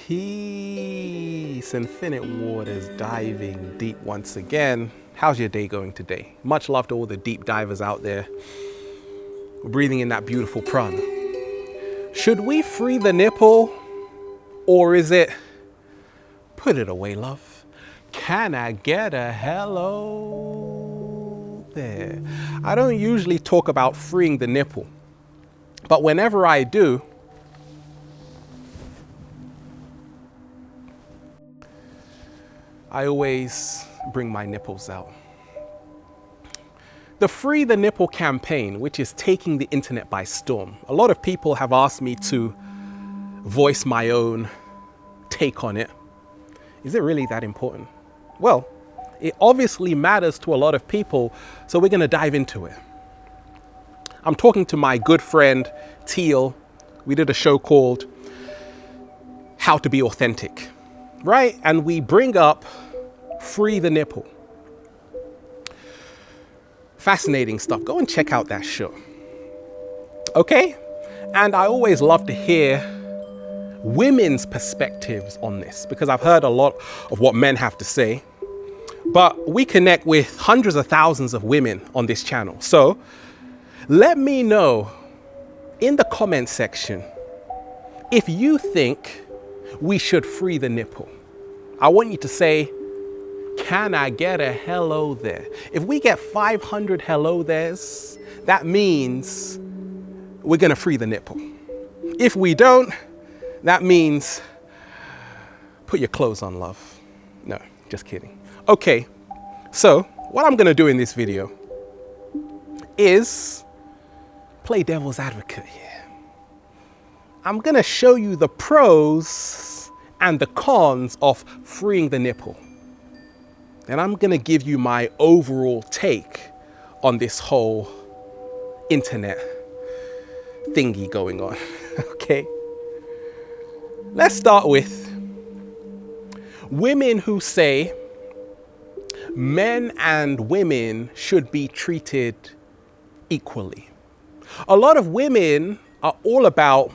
Peace, infinite waters, diving deep once again. How's your day going today? Much love to all the deep divers out there. We're breathing in that beautiful prana. Should we free the nipple, or is it put it away, love? Can I get a hello there? I don't usually talk about freeing the nipple, but whenever I do, I always bring my nipples out. The Free the Nipple campaign, which is taking the internet by storm. A lot of people have asked me to voice my own take on it. Is it really that important? Well, it obviously matters to a lot of people, so we're going to dive into it. I'm talking to my good friend, Teal. We did a show called How to Be Authentic, right? And we bring up Free the Nipple. Fascinating stuff. Go and check out that show. Okay? And I always love to hear women's perspectives on this because I've heard a lot of what men have to say. But we connect with hundreds of thousands of women on this channel. So let me know in the comment section if you think we should free the nipple. I want you to say, can I get a hello there? If we get 500 hello there's, that means we're gonna free the nipple. If we don't, that means put your clothes on, love. No, just kidding. Okay, so what I'm gonna do in this video is play devil's advocate here. I'm gonna show you the pros and the cons of freeing the nipple. And I'm gonna give you my overall take on this whole internet thingy going on, okay? Let's start with women who say men and women should be treated equally. A lot of women are all about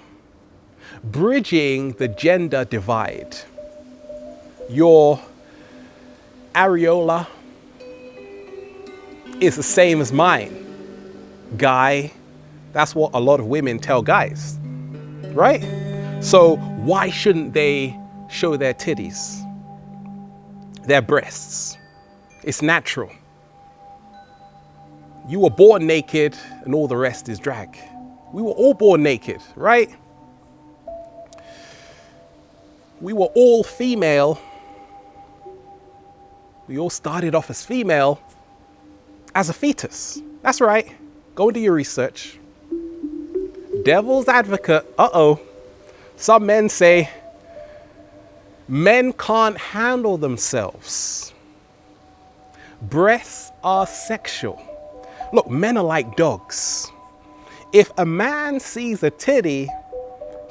bridging the gender divide. Your areola is the same as mine. Guy, that's what a lot of women tell guys, right? So why shouldn't they show their titties, their breasts? It's natural. You were born naked and all the rest is drag. We were all born naked, right? We were all female. We all started off as female as a fetus. That's right. Go and do your research. Devil's advocate. Uh-oh. Some men say men can't handle themselves. Breasts are sexual. Look, men are like dogs. If a man sees a titty,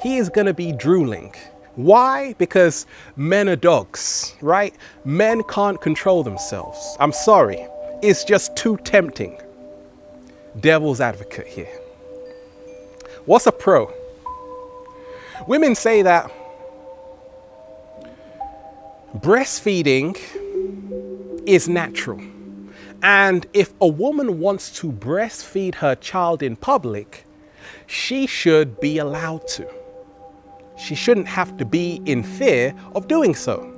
he is going to be drooling. Why? Because men are dogs, right? Men can't control themselves. I'm sorry. It's just too tempting. Devil's advocate here. What's a pro? Women say that breastfeeding is natural. And if a woman wants to breastfeed her child in public, she should be allowed to. She shouldn't have to be in fear of doing so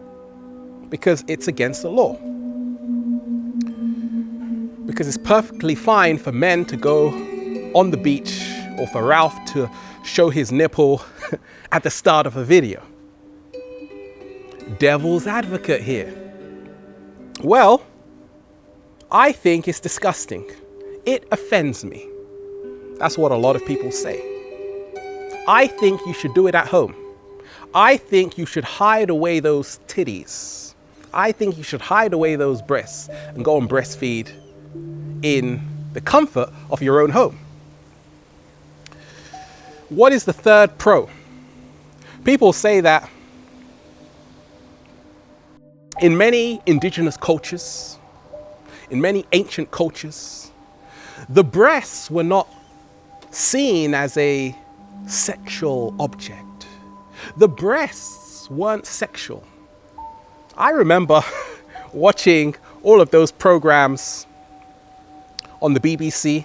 because it's against the law. Because it's perfectly fine for men to go on the beach or for Ralph to show his nipple at the start of a video. Devil's advocate here. Well, I think it's disgusting. It offends me. That's what a lot of people say. I think you should do it at home. I think you should hide away those titties. I think you should hide away those breasts and go and breastfeed in the comfort of your own home. What is the third pro? People say that in many indigenous cultures, in many ancient cultures, the breasts were not seen as a sexual object. The breasts weren't sexual. I remember watching all of those programs on the BBC,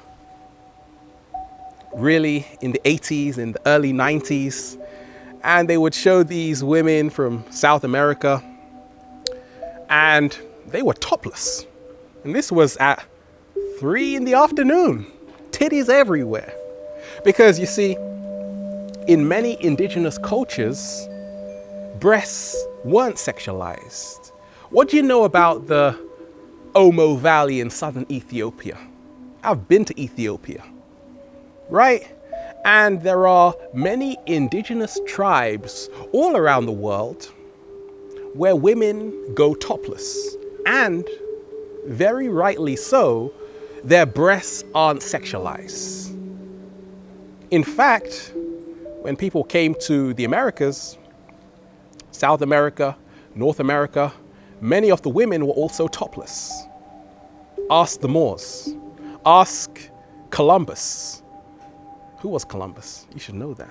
really in the 80s, in the early 90s, and they would show these women from South America, and they were topless. And this was at 3 in the afternoon, titties everywhere. Because you see, in many indigenous cultures, breasts weren't sexualized. What do you know about the Omo Valley in southern Ethiopia? I've been to Ethiopia, right? And there are many indigenous tribes all around the world where women go topless. And very rightly so, their breasts aren't sexualized. In fact, when people came to the Americas, South America, North America, many of the women were also topless. Ask the Moors. Ask Columbus. Who was Columbus? You should know that.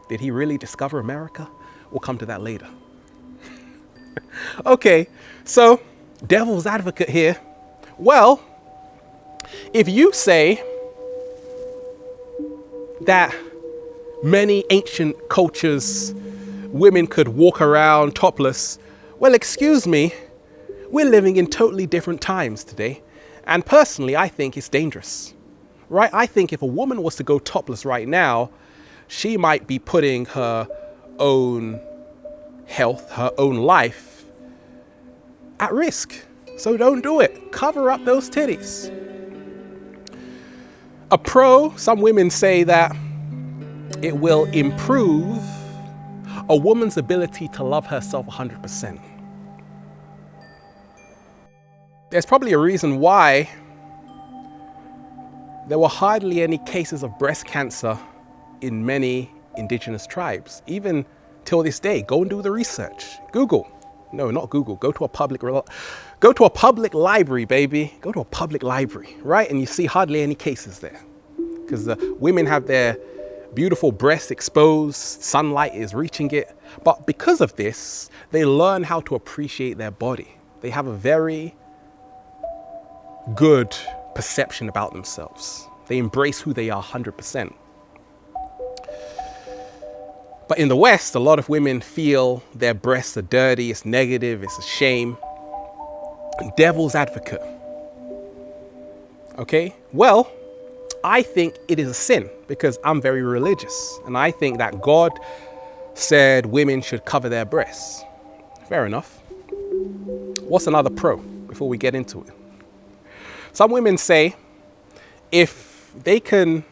Did he really discover America? We'll come to that later. Okay, so devil's advocate here. Well, if you say that many ancient cultures, women could walk around topless, well, excuse me, we're living in totally different times today. And personally, I think it's dangerous, right? I think if a woman was to go topless right now, she might be putting her own health, her own life at risk. So don't do it. Cover up those titties. Some women say that it will improve a woman's ability to love herself 100%. There's probably a reason why there were hardly any cases of breast cancer in many indigenous tribes. Even till this day, go and do the research. Google. No, not Google. Go to a public library, baby. Go to a public library, right? And you see hardly any cases there. Because the women have their beautiful breasts exposed, sunlight is reaching it. But because of this, they learn how to appreciate their body. They have a very good perception about themselves. They embrace who they are 100%. But in the West, a lot of women feel their breasts are dirty, it's negative, it's a shame. Devil's advocate. Okay, well, I think it is a sin because I'm very religious. And I think that God said women should cover their breasts. Fair enough. What's another pro before we get into it? Some women say if they can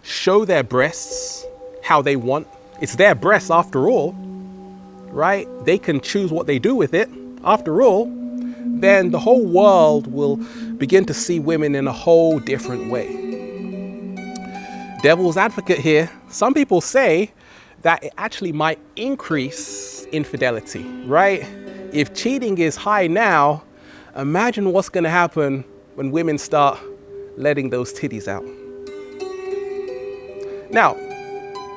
show their breasts how they want, it's their breasts after all, right? They can choose what they do with it after all, then the whole world will begin to see women in a whole different way. Devil's advocate here, some people say that it actually might increase infidelity, right? If cheating is high now, imagine what's going to happen when women start letting those titties out. Now,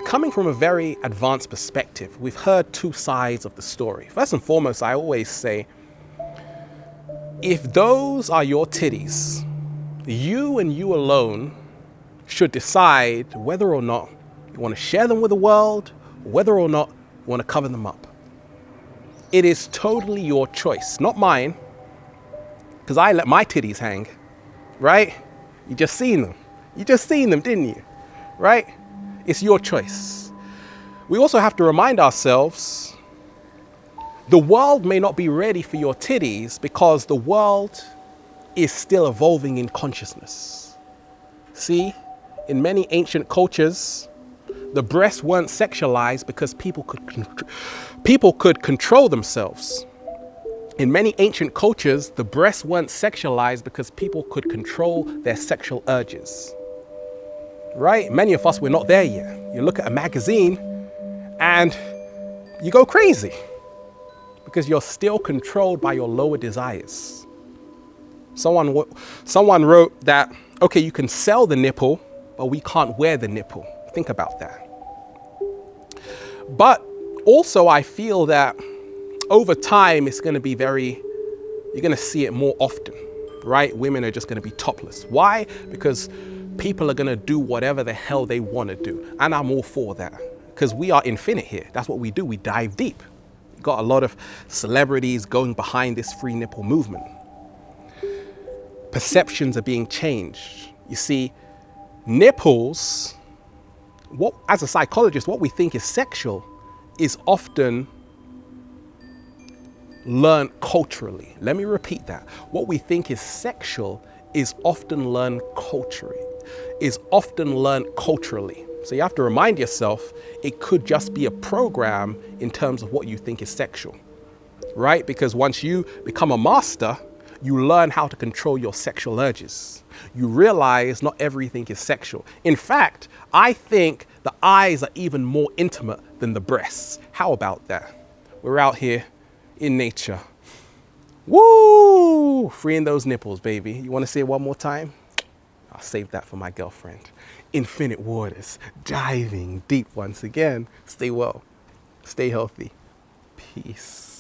coming from a very advanced perspective, we've heard two sides of the story. First and foremost, I always say, if those are your titties, you and you alone should decide whether or not you want to share them with the world, or whether or not you want to cover them up. It is totally your choice, not mine, because I let my titties hang, right? You just seen them. You just seen them, didn't you? Right? It's your choice. We also have to remind ourselves, the world may not be ready for your titties because the world is still evolving in consciousness. See, in many ancient cultures, the breasts weren't sexualized because people could control themselves. In many ancient cultures, the breasts weren't sexualized because people could control their sexual urges. Right? Many of us, we're not there yet. You look at a magazine and you go crazy because you're still controlled by your lower desires. Someone wrote that, okay, you can sell the nipple, but we can't wear the nipple. Think about that. But Also, I feel that over time, it's going to be you're going to see it more often, right? Women are just going to be topless. Why? Because people are going to do whatever the hell they want to do. And I'm all for that, because we are infinite here. That's what we do. We dive deep. We've got a lot of celebrities going behind this free nipple movement. Perceptions are being changed. You see, nipples, as a psychologist, what we think is sexual is often learned culturally. Let me repeat that. What we think is sexual is often learned culturally. So you have to remind yourself, it could just be a program in terms of what you think is sexual, right? Because once you become a master, you learn how to control your sexual urges. You realize not everything is sexual. In fact, I think the eyes are even more intimate than the breasts. How about that? We're out here in nature. Woo! Freeing those nipples, baby. You want to say it one more time? I'll save that for my girlfriend. Infinite waters, diving deep once again. Stay well, stay healthy. Peace.